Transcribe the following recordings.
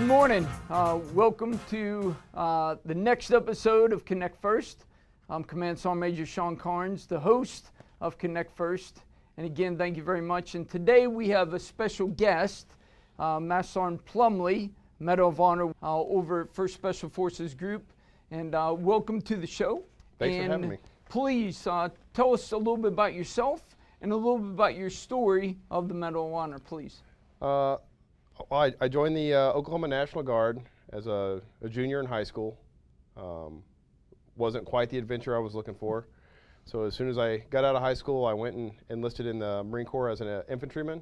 morning. Welcome to the next episode of Connect First. I'm Command Sergeant Major Shawn Carns, the host of Connect First. And again, thank you very much. And today we have a special guest, Master Sergeant Plumlee, Medal of Honor over at First Special Forces Group. And welcome to the show. Thanks for having me. Please tell us a little bit about yourself and a little bit about your story of the Medal of Honor, please. I joined the Oklahoma National Guard as a junior in high school. Wasn't quite the adventure I was looking for. So as soon as I got out of high school, I went and enlisted in the Marine Corps as an infantryman.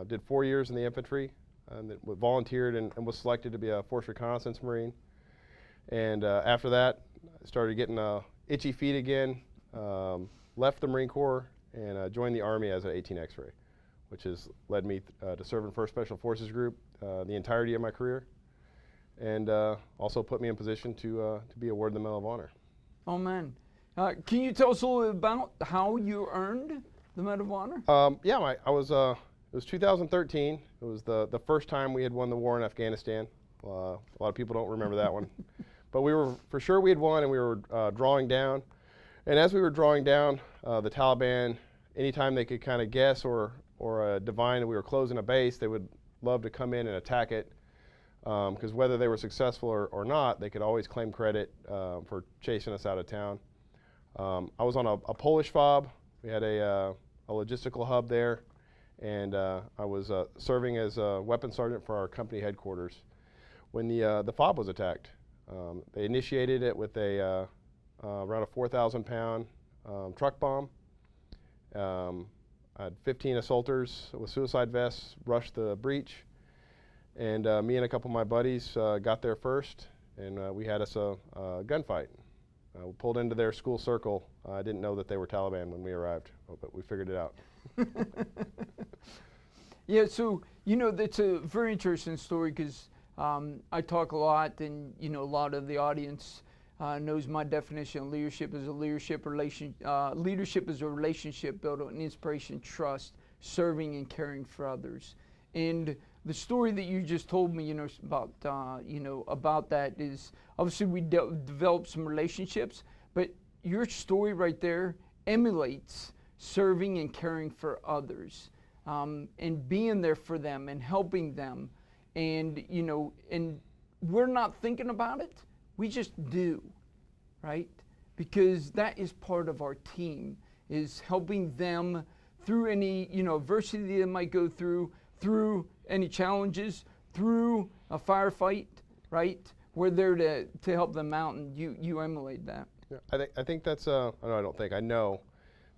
Did 4 years in the infantry, and then volunteered and was selected to be a Force Reconnaissance Marine. And after that, I started getting itchy feet again, left the Marine Corps, and joined the Army as an 18 X-ray, which has led me to serve in First Special Forces Group the entirety of my career, and also put me in position to be awarded the Medal of Honor. Oh man. Can you tell us a little bit about how you earned the Medal of Honor? It was 2013. It was the first time we had won the war in Afghanistan. A lot of people don't remember that one. But we were, for sure we had won, and we were drawing down. And as we were drawing down, the Taliban, anytime they could kind of guess or divine that we were closing a base, they would love to come in and attack it, because whether they were successful or not, they could always claim credit for chasing us out of town. I was on a Polish FOB. We had a logistical hub there, and I was serving as a weapons sergeant for our company headquarters when the FOB was attacked. They initiated it with around a 4,000-pound truck bomb. I had 15 assaulters with suicide vests rush the breach, and me and a couple of my buddies got there first, and we had us a gunfight. We pulled into their school circle. I didn't know that they were Taliban when we arrived, but we figured it out. Yeah, so that's a very interesting story, because I talk a lot, and a lot of the audience knows my definition of leadership is leadership is a relationship built on inspiration, trust, serving, and caring for others. And the story that you just told me, about that is obviously we developed some relationships, but your story right there emulates serving and caring for others, and being there for them and helping them, and and we're not thinking about it. We just do, right? Because that is part of our team, is helping them through any adversity they might go through any challenges, through a firefight, right? We're there to help them out, and you emulate that. Yeah, I think that's I know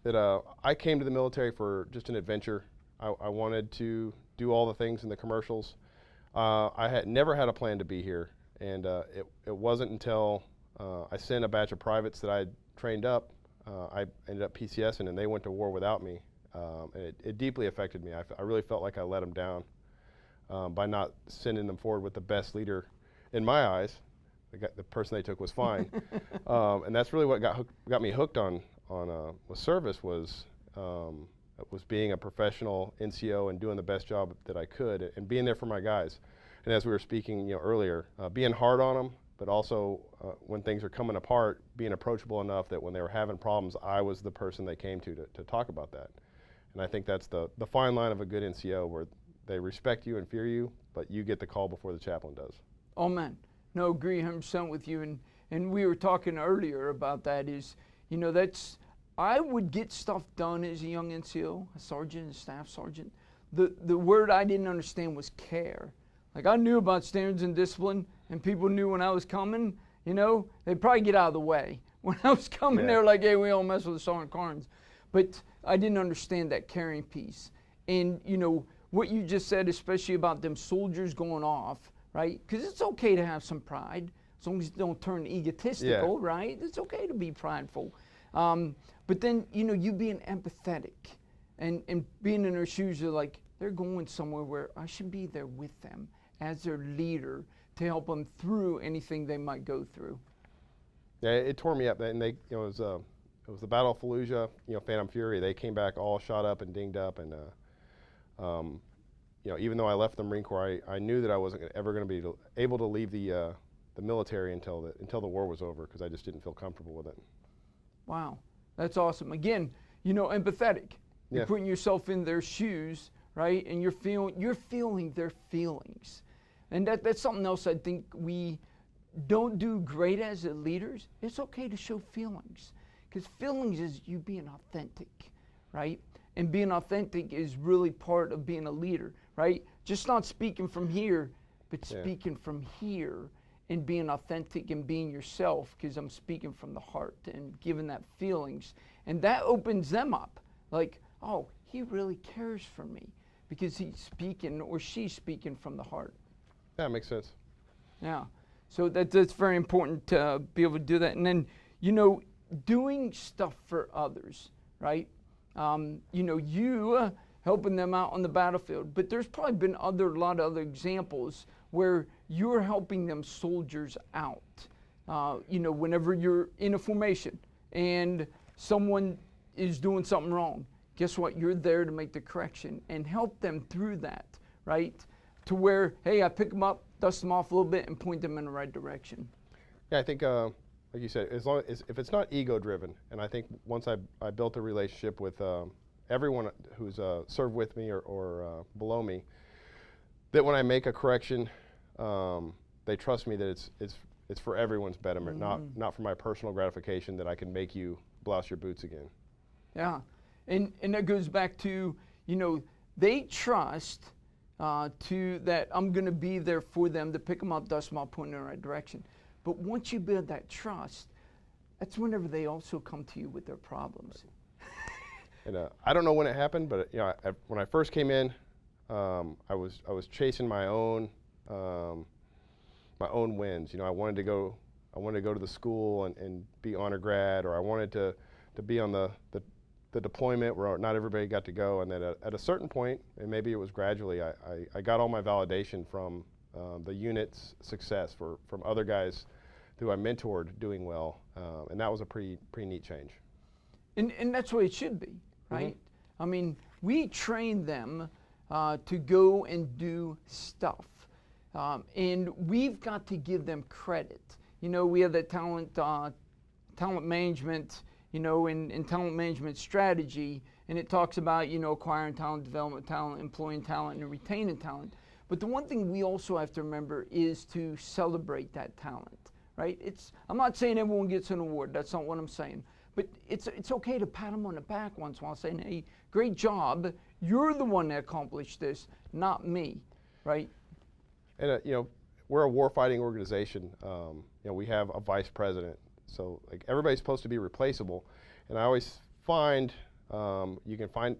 that I came to the military for just an adventure. I wanted to do all the things in the commercials. I had never had a plan to be here, and it wasn't until I sent a batch of privates that I trained up. I ended up PCSing, and they went to war without me. And it deeply affected me. I really felt like I let them down by not sending them forward with the best leader in my eyes. The person they took was fine, and that's really what got me hooked on with service was being a professional NCO and doing the best job that I could, and being there for my guys. And as we were speaking earlier, being hard on them, but also when things are coming apart, being approachable enough that when they were having problems, I was the person they came to talk about that. And I think that's the fine line of a good NCO, where they respect you and fear you, but you get the call before the chaplain does. Oh man, no, agree 100% with you. And we were talking earlier about that is, I would get stuff done as a young NCO, a sergeant, a staff sergeant. The word I didn't understand was care. Like, I knew about standards and discipline, and people knew when I was coming, they'd probably get out of the way. When I was coming, they were like, hey, we don't mess with the Shawn Carns. But I didn't understand that caring piece. And, what you just said, especially about them soldiers going off, right? Because it's okay to have some pride, as long as you don't turn egotistical, right? It's okay to be prideful. But then, you being empathetic and being in their shoes, you're like, they're going somewhere where I should be there with them as their leader to help them through anything they might go through. Yeah, it tore me up, and it was the Battle of Fallujah, Phantom Fury. They came back all shot up and dinged up, and even though I left the Marine Corps, I knew that I wasn't ever going to be able to leave the military until the war was over, because I just didn't feel comfortable with it. Wow, that's awesome. Again, empathetic. You're Yeah. putting yourself in their shoes, right? And you're feeling their feelings. And that's something else I think we don't do great as leaders. It's okay to show feelings, because feelings is you being authentic, right? And being authentic is really part of being a leader, right? Just not speaking from here, but speaking from here and being authentic and being yourself, because I'm speaking from the heart and giving that feelings. And that opens them up. Like, oh, he really cares for me because he's speaking or she's speaking from the heart. Yeah, makes sense. Yeah. So that's very important to be able to do that. And then, doing stuff for others, right? You helping them out on the battlefield, but there's probably been a lot of other examples where you're helping them soldiers out. Whenever you're in a formation and someone is doing something wrong, guess what? You're there to make the correction and help them through that, right? To where, hey, I pick them up, dust them off a little bit, and point them in the right direction. Yeah, I think, like you said, as long as if it's not ego-driven, and I think once I built a relationship with everyone who's served with me or below me, that when I make a correction, they trust me that it's for everyone's betterment, not for my personal gratification that I can make you blouse your boots again. Yeah, and that goes back to, they trust that I'm going to be there for them to pick them up, dust them off, point them in the right direction. But once you build that trust, that's whenever they also come to you with their problems. And I don't know when it happened, but when I first came in, I was chasing my own wins. I wanted to go to the school and be honor grad, or I wanted to be on the deployment where not everybody got to go. And then at a certain point, and maybe it was gradually, I got all my validation from the unit's success from other guys who I mentored doing well, and that was a pretty neat change. And that's what it should be, right? Mm-hmm. I mean, we train them to go and do stuff, and we've got to give them credit. We have that talent management, in talent management strategy, and it talks about, acquiring talent, development talent, employing talent, and retaining talent. But the one thing we also have to remember is to celebrate that talent, right? I'm not saying everyone gets an award. That's not what I'm saying. But it's okay to pat them on the back once in a while, saying, hey, great job. You're the one that accomplished this, not me, right? And, we're a warfighting organization. We have a vice president. So like everybody's supposed to be replaceable. And I always find you can find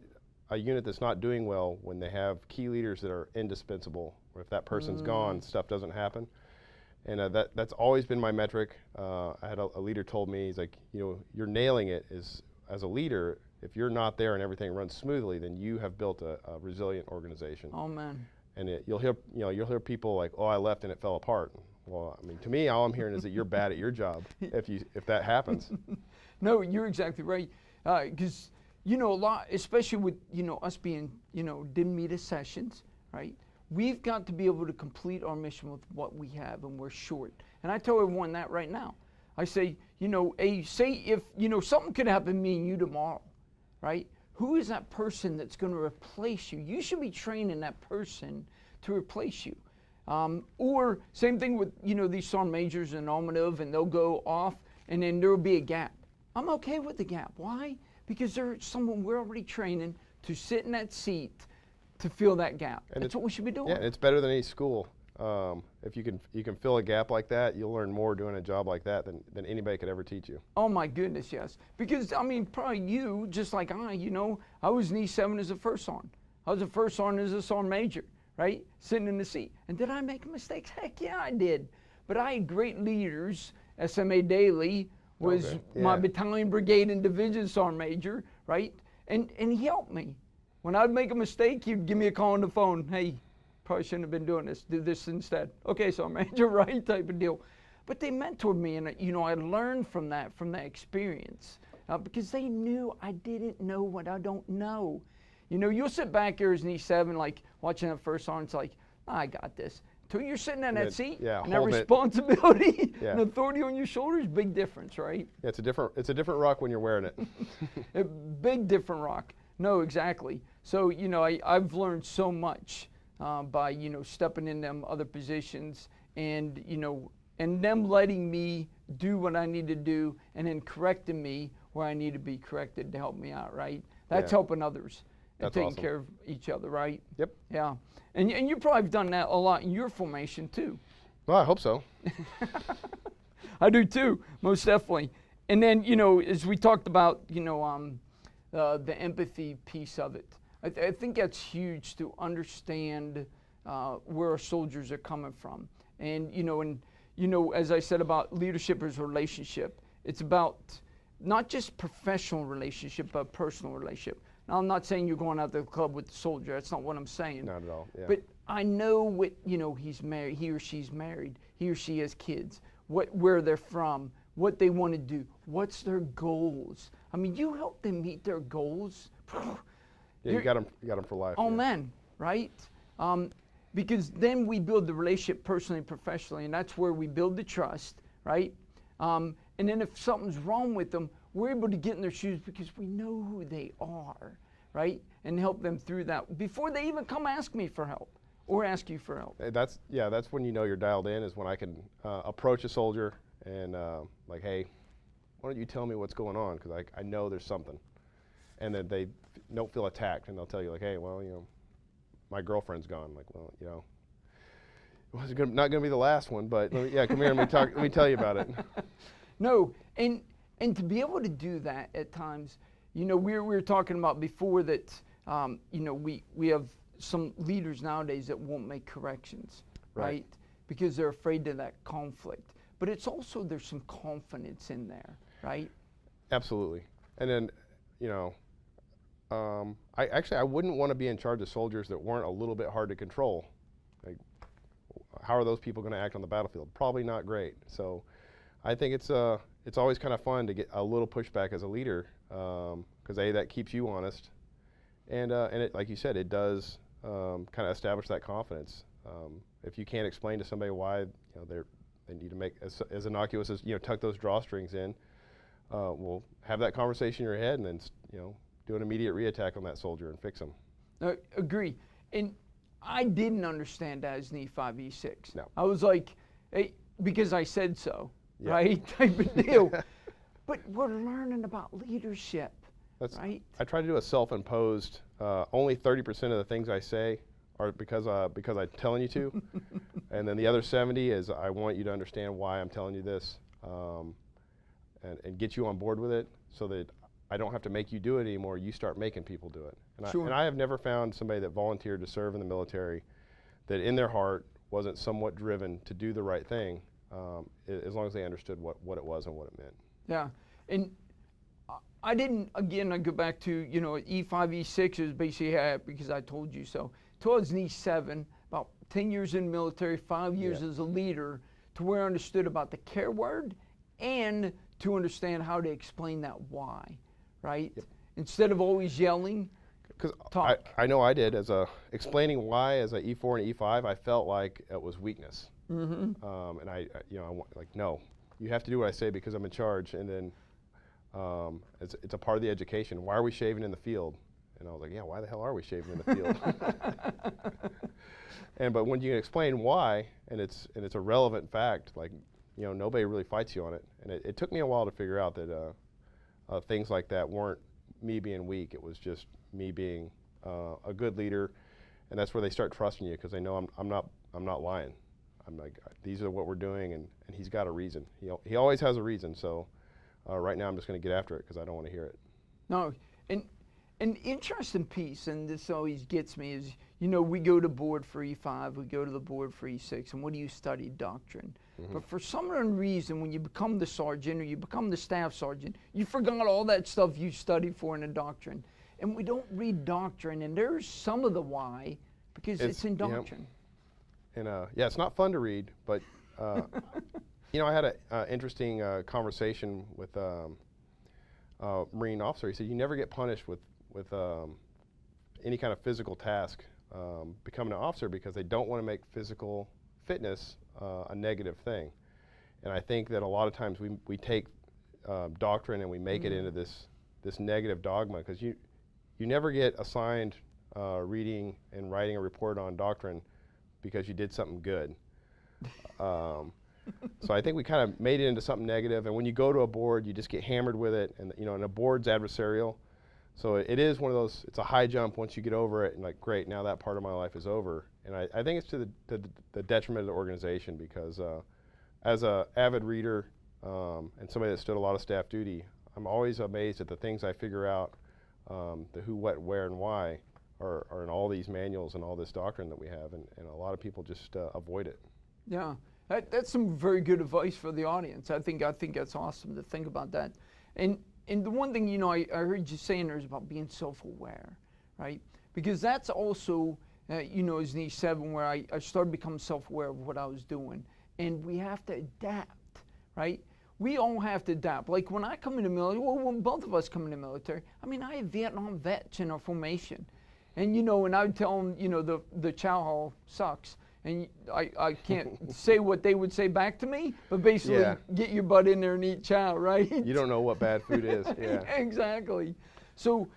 a unit that's not doing well when they have key leaders that are indispensable, or if that person's gone, stuff doesn't happen. And that's always been my metric. I had a leader told me, he's like, you're nailing it as a leader. If you're not there and everything runs smoothly, then you have built a resilient organization. Oh man. And you'll hear people like, oh, I left and it fell apart. Well, I mean, to me, all I'm hearing is that you're bad at your job if that happens. No, you're exactly right. Because a lot, especially with us being DMETA sessions, right? We've got to be able to complete our mission with what we have, and we're short. And I tell everyone that right now. I say, say if something could happen to me and you tomorrow, right? Who is that person that's going to replace you? You should be training that person to replace you. Or same thing with these sergeant majors and nominative, and they'll go off, and then there will be a gap. I'm okay with the gap. Why? Because there's someone we're already training to sit in that seat to fill that gap. And that's what we should be doing. Yeah, it's better than any school. If you can fill a gap like that, you'll learn more doing a job like that than anybody could ever teach you. Oh my goodness, yes. Because I mean, probably you, just like I was an E7 as a first sergeant. I was a first sergeant as a sergeant major, right? Sitting in the seat. And did I make mistakes? Heck yeah, I did. But I had great leaders. SMA Daly was my battalion, brigade, and division sergeant major, right? And he helped me. When I'd make a mistake, he'd give me a call on the phone. Hey, probably shouldn't have been doing this. Do this instead. Okay, sergeant major, right? Type of deal. But they mentored me, and I learned from that experience, because they knew I didn't know what I don't know. You know, you'll sit back here as an E7, like watching that first sergeant, it's like, I got this. Until you're sitting in that seat, yeah, and that responsibility yeah. and authority on your shoulders, big difference, right? Yeah, it's a different rock when you're wearing it. A big different rock. No, exactly. So, you know, I've learned so much by, you know, stepping in them other positions and, you know, and them letting me do what I need to do and then correcting me where I need to be corrected to help me out, right? That's helping others and That's taking awesome. care of each other, right? Yep. Yeah. And you probably have done that a lot in your formation too. Well, I hope so. I do too, most definitely. And then, you know, as we talked about, you know, the empathy piece of it, I think that's huge to understand where our soldiers are coming from. And, you know, as I said about leadership as a relationship, it's about not just professional relationship, but personal relationship. Now, I'm not saying you're going out to the club with the soldier. That's not what I'm saying. Not at all. Yeah. But I know what, you know, he's married, he or she's married, he or she has kids, where they're from, what they want to do, what's their goals. I mean, you help them meet their goals. Yeah, you got them for life. Oh, yeah. man, right? Because then we build the relationship personally and professionally, and that's where we build the trust, right? And then if something's wrong with them, we're able to get in their shoes because we know who they are, right? And help them through that before they even come ask me for help or ask you for help. That's when you know you're dialed in, is when I can approach a soldier and like, hey, why don't you tell me what's going on? Because I know there's something. And then they don't feel attacked, and they'll tell you like, hey, well, you know, my girlfriend's gone. Like, well, you know, it wasn't not going to be the last one, but yeah, come here and let me tell you about it. No, and to be able to do that at times, you know, we were talking about before that, you know, we have some leaders nowadays that won't make corrections, right? Because they're afraid of that conflict. But it's also, there's some confidence in there, right? Absolutely. And then, you know, I wouldn't want to be in charge of soldiers that weren't a little bit hard to control. Like, how are those people going to act on the battlefield? Probably not great. So I think it's always kind of fun to get a little pushback as a leader, because that keeps you honest, and it, like you said, it does kind of establish that confidence. If you can't explain to somebody why, you know, they need to make as innocuous as, you know, tuck those drawstrings in, we'll have that conversation in your head, and then, you know, do an immediate reattack on that soldier and fix them. Agree. And I didn't understand that as an E5, E6. No. I was like, hey, because I said so, right? Type of deal. But we're learning about leadership, right? I try to do a self-imposed, only 30% of the things I say are because I'm telling you to, and then the other 70 is I want you to understand why I'm telling you this, and get you on board with it, so that I don't have to make you do it anymore. You start making people do it. And I have never found somebody that volunteered to serve in the military that in their heart wasn't somewhat driven to do the right thing, as long as they understood what it was and what it meant. Yeah, and I didn't, again, I go back to, you know, E5, E6 is basically because I told you so. Towards an E7, about 10 years in the military, 5 years as a leader, to where I understood about the care word and to understand how to explain that why, right? Yep. Instead of always yelling, talk. I know I did, explaining why as a E4 and E5, I felt like it was weakness. And you know, like, no, you have to do what I say because I'm in charge. And then it's a part of the education. Why are we shaving in the field? And I was like, yeah, why the hell are we shaving in the field? But when you can explain why, and it's a relevant fact, like, you know, nobody really fights you on it. And it took me a while to figure out that things like that weren't me being weak. It was just me being a good leader, and that's where they start trusting you, because they know I'm not lying. I'm like, these are what we're doing, and he's got a reason. He always has a reason. So right now I'm just going to get after it because I don't want to hear it. No, and an interesting piece, and this always gets me, is, you know, we go to board for E5, we go to the board for E6, and what do you study? Doctrine. But for some reason, when you become the sergeant or you become the staff sergeant, you forgot all that stuff you studied for in the doctrine. And we don't read doctrine, and there's some of the why, because it's in doctrine. And yeah, it's not fun to read, but you know, I had an interesting conversation with a Marine officer. He said, you never get punished with any kind of physical task becoming an officer because they don't want to make physical fitness a negative thing. And I think that a lot of times we take doctrine and we make it into this negative dogma, because you never get assigned reading and writing a report on doctrine because you did something good. So I think we kind of made it into something negative, and when you go to a board, you just get hammered with it, and and a board's adversarial. So it is one of those, it's a high jump once you get over it, and like, great, now that part of my life is over. And I think it's to the detriment of the organization, because as a avid reader and somebody that stood a lot of staff duty, I'm always amazed at the things I figure out, the who, what, where, and why are in all these manuals and all this doctrine that we have, and a lot of people just avoid it. Yeah, that's some very good advice for the audience. I think that's awesome to think about that. And the one thing, I heard you saying there is about being self-aware, right? Because that's also, as in E7, where I started becoming self-aware of what I was doing. And we have to adapt, right? We all have to adapt. Like when I come in the military, well, when both of us come in the military, I have Vietnam vets in our formation. And and I would tell them, the chow hall sucks. And I can't say what they would say back to me, but basically, get your butt in there and eat chow, right? You don't know what bad food is. Yeah. Exactly. So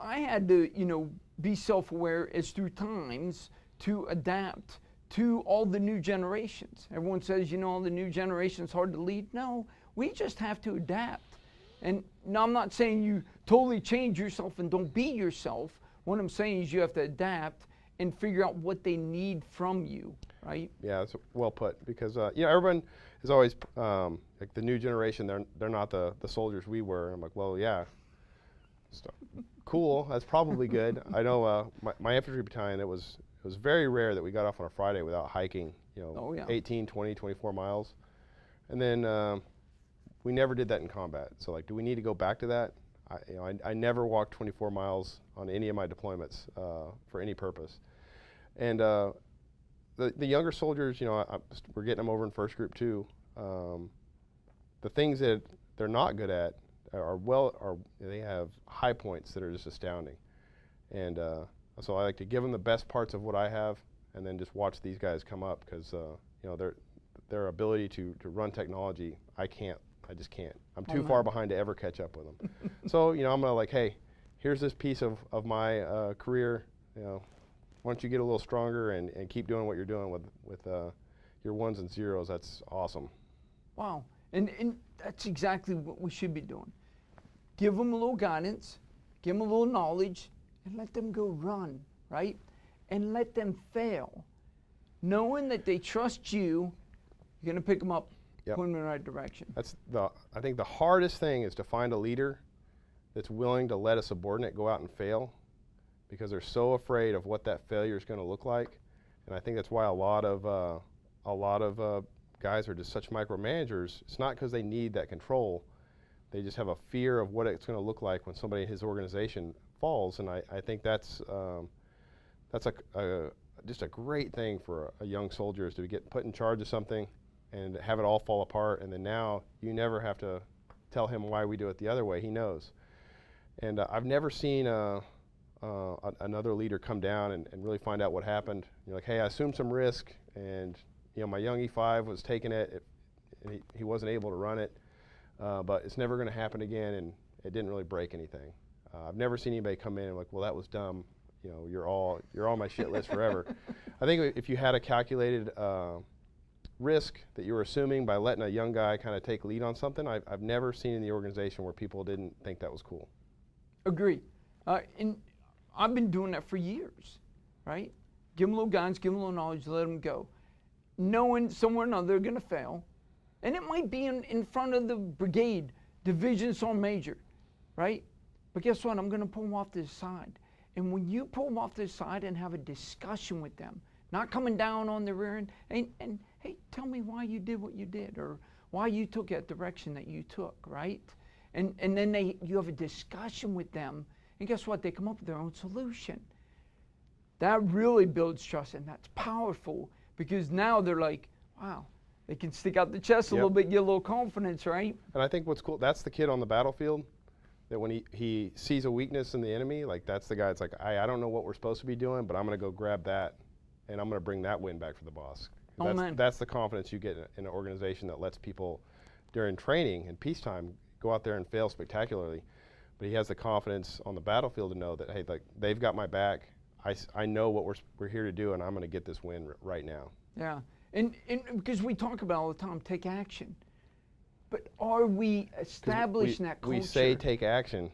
I had to, be self-aware as through times to adapt to all the new generations. Everyone says, all the new generation's hard to lead. No, we just have to adapt. And now I'm not saying you totally change yourself and don't be yourself. What I'm saying is you have to adapt and figure out what they need from you, right? Yeah, that's well put, because everyone is always like the new generation. They're not the soldiers we were. And I'm like, well, yeah, cool. That's probably good. I know my infantry battalion. It was very rare that we got off on a Friday without hiking. 18, 20, 24 miles, and then we never did that in combat. So like, do we need to go back to that? I never walked 24 miles on any of my deployments for any purpose. And the younger soldiers, we're getting them over in first group too. The things that they're not good at they have high points that are just astounding. And so I like to give them the best parts of what I have, and then just watch these guys come up, because their ability to run technology, I just can't. I'm too far behind to ever catch up with them. So, I'm gonna like, hey, here's this piece of my career. Why don't you get a little stronger and keep doing what you're doing with your ones and zeros? That's awesome. Wow, and that's exactly what we should be doing. Give them a little guidance, give them a little knowledge, and let them go run, right? And let them fail, knowing that they trust you. You're gonna pick them up. Yep. Point them in the right direction. I think the hardest thing is to find a leader that's willing to let a subordinate go out and fail, because they're so afraid of what that failure is going to look like. And I think that's why a lot of guys are just such micromanagers. It's not because they need that control. They just have a fear of what it's going to look like when somebody in his organization falls. And I think that's just a great thing for a young soldier, is to get put in charge of something and have it all fall apart, and then now you never have to tell him why we do it the other way. He knows. And I've never seen another leader come down and really find out what happened. You're like, hey, I assumed some risk, and my young E5 was taking it, and he wasn't able to run it, but it's never going to happen again, and it didn't really break anything. I've never seen anybody come in and like, well, that was dumb. You're on my shit list forever. I think if you had a calculated risk that you were assuming by letting a young guy kind of take lead on something, I've never seen in the organization where people didn't think that was cool. Agree. And I've been doing that for years, right? Give them a little guidance, give them a little knowledge, let them go. Knowing somewhere or another they're going to fail. And it might be in front of the brigade, division sergeant major, right? But guess what? I'm going to pull them off to the side. And when you pull them off to the side and have a discussion with them, not coming down on the rear end, and hey, tell me why you did what you did, or why you took that direction that you took, right? And then you have a discussion with them, and guess what? They come up with their own solution. That really builds trust, and that's powerful, because now they're like, wow, they can stick out the chest a little bit, get a little confidence, right? And I think what's cool, that's the kid on the battlefield, that when he sees a weakness in the enemy, like that's the guy that's like, I don't know what we're supposed to be doing, but I'm going to go grab that, and I'm going to bring that win back for the boss. Oh, man. That's the confidence you get in an organization that lets people, during training and peacetime, go out there and fail spectacularly. But he has the confidence on the battlefield to know that, hey, like, they've got my back. I know what we're here to do, and I'm going to get this win right now. Yeah, and because we talk about all the time, take action. But are we establishing that culture? We say take action,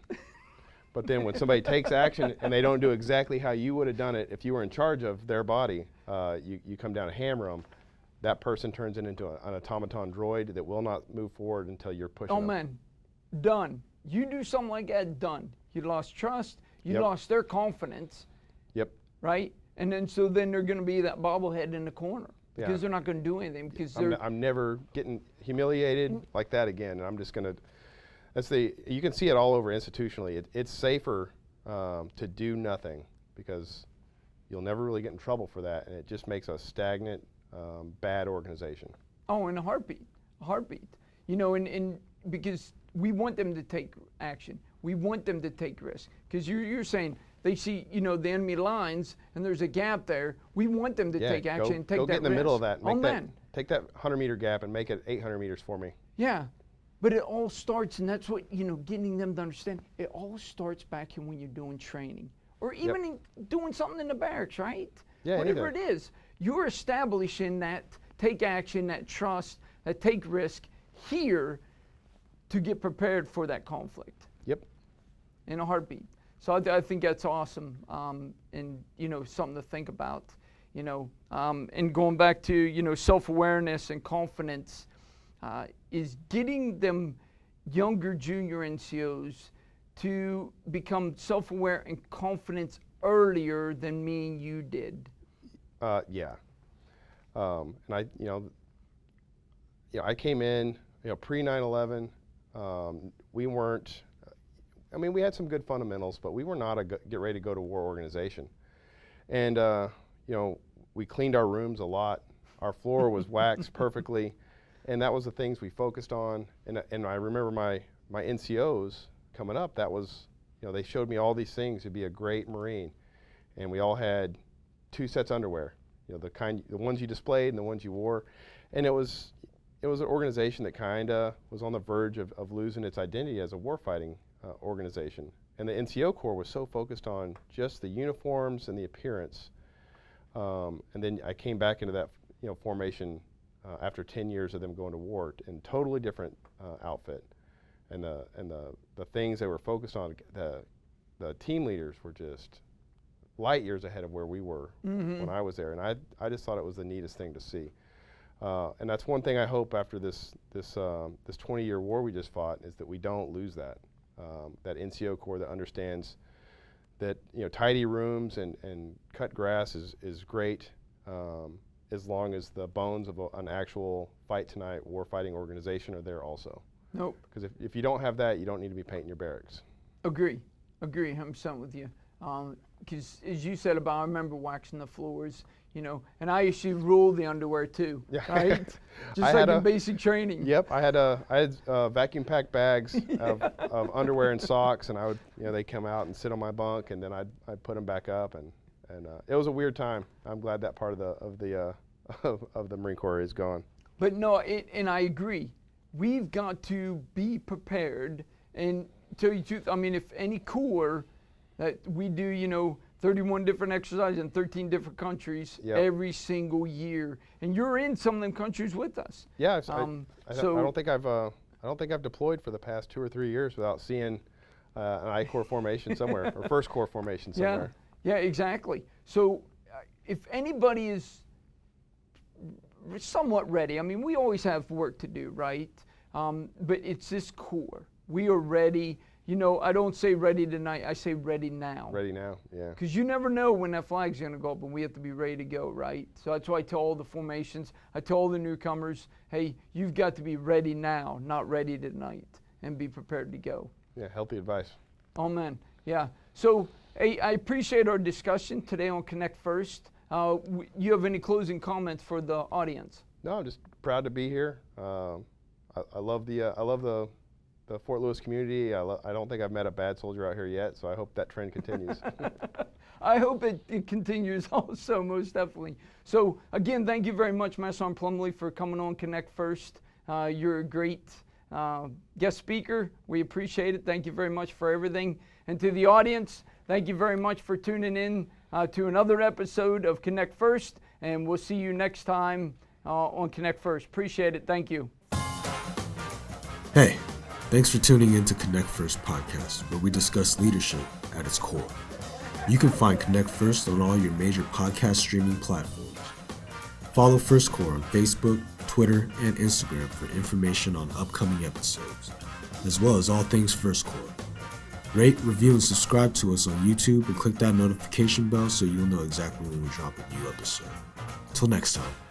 but then when somebody takes action and they don't do exactly how you would have done it if you were in charge of their body, you come down and hammer them, that person turns it into an automaton droid that will not move forward until you're pushing them. Oh, man, done. You do something like that, done. You lost trust, you lost their confidence. Yep. Right? And then so then they're going to be that bobblehead in the corner. Because they're not going to do anything. Because I'm never getting humiliated like that again. And I'm just going to, you can see it all over institutionally. It's safer to do nothing because you'll never really get in trouble for that. And it just makes a stagnant, bad organization. Oh, in a heartbeat. You know, and because we want them to take action. We want them to take risks. Because you're saying, they see, you know, the enemy lines, and there's a gap there. We want them to take action and take that risk. Go get in the middle of that. Take that 100-meter gap and make it 800 meters for me. Yeah, but it all starts, and that's what, you know, getting them to understand. It all starts back in when you're doing training, or even in doing something in the barracks, right? Yeah, whatever it is, you're establishing that take action, that trust, that take risk here to get prepared for that conflict. Yep. In a heartbeat. So I think that's awesome, and, you know, something to think about, you know. And going back to, you know, self-awareness and confidence, is getting them younger junior NCOs to become self-aware and confident earlier than me and you did. Yeah. And I came in, you know, pre 9/11. We weren't. I mean, we had some good fundamentals, but we were not a get ready to go to war organization. And, you know, we cleaned our rooms a lot. Our floor was waxed perfectly. And that was the things we focused on. And I remember my NCOs coming up, that was, you know, they showed me all these things to be a great Marine. And we all had 2 sets of underwear, you know, the ones you displayed and the ones you wore. And it was an organization that kind of was on the verge of losing its identity as a warfighting organization. And the NCO Corps was so focused on just the uniforms and the appearance. And then I came back into that, you know, formation after 10 years of them going to war in totally different outfit. And the things they were focused on, the team leaders were just light years ahead of where we were when I was there. And I just thought it was the neatest thing to see. And that's one thing I hope after this 20-year war we just fought, is that we don't lose that. That NCO Corps that understands that, you know, tidy rooms and cut grass is great, as long as the bones of an actual fight tonight warfighting organization are there also. Nope. Because if you don't have that, you don't need to be painting your barracks. Agree 100% with you. Because as you said about, I remember waxing the floors, you know, and I used to rule the underwear too, right? Just like in basic training. Yep, I had vacuum packed bags of underwear and socks, and I would, you know, they come out and sit on my bunk, and then I'd put them back up, and it was a weird time. I'm glad that part of the Marine Corps is gone. But no, and I agree. We've got to be prepared, and tell you the truth, I mean, if any corps that we do, you know, 31 different exercises in 13 different countries every single year, and you're in some of them countries with us. Yeah, I don't think I've deployed for the past 2 or 3 years without seeing an I Corps formation somewhere or First Corps formation somewhere. Yeah, exactly. So if anybody is somewhat ready, I mean, we always have work to do, right? But it's this Corps. We are ready. You know, I don't say ready tonight, I say ready now. Ready now, yeah. Because you never know when that flag's going to go up, and we have to be ready to go, right? So that's why I tell all the formations, I tell all the newcomers, hey, you've got to be ready now, not ready tonight, and be prepared to go. Yeah, healthy advice. Oh, man, yeah. So, hey, I appreciate our discussion today on Connect First. You have any closing comments for the audience? No, I'm just proud to be here. I love the the Fort Lewis community. I don't think I've met a bad soldier out here yet, so I hope that trend continues. I hope it continues also, most definitely. So again, thank you very much, Master Sergeant Plumlee, for coming on Connect First. You're a great guest speaker. We appreciate it. Thank you very much for everything. And to the audience, thank you very much for tuning in to another episode of Connect First, and we'll see you next time on Connect First. Appreciate it. Thank you. Hey, thanks for tuning in to Connect First podcast, where we discuss leadership at its core. You can find Connect First on all your major podcast streaming platforms. Follow First Corps on Facebook, Twitter, and Instagram for information on upcoming episodes, as well as all things First Corps. Rate, review, and subscribe to us on YouTube and click that notification bell so you'll know exactly when we drop a new episode. Till next time.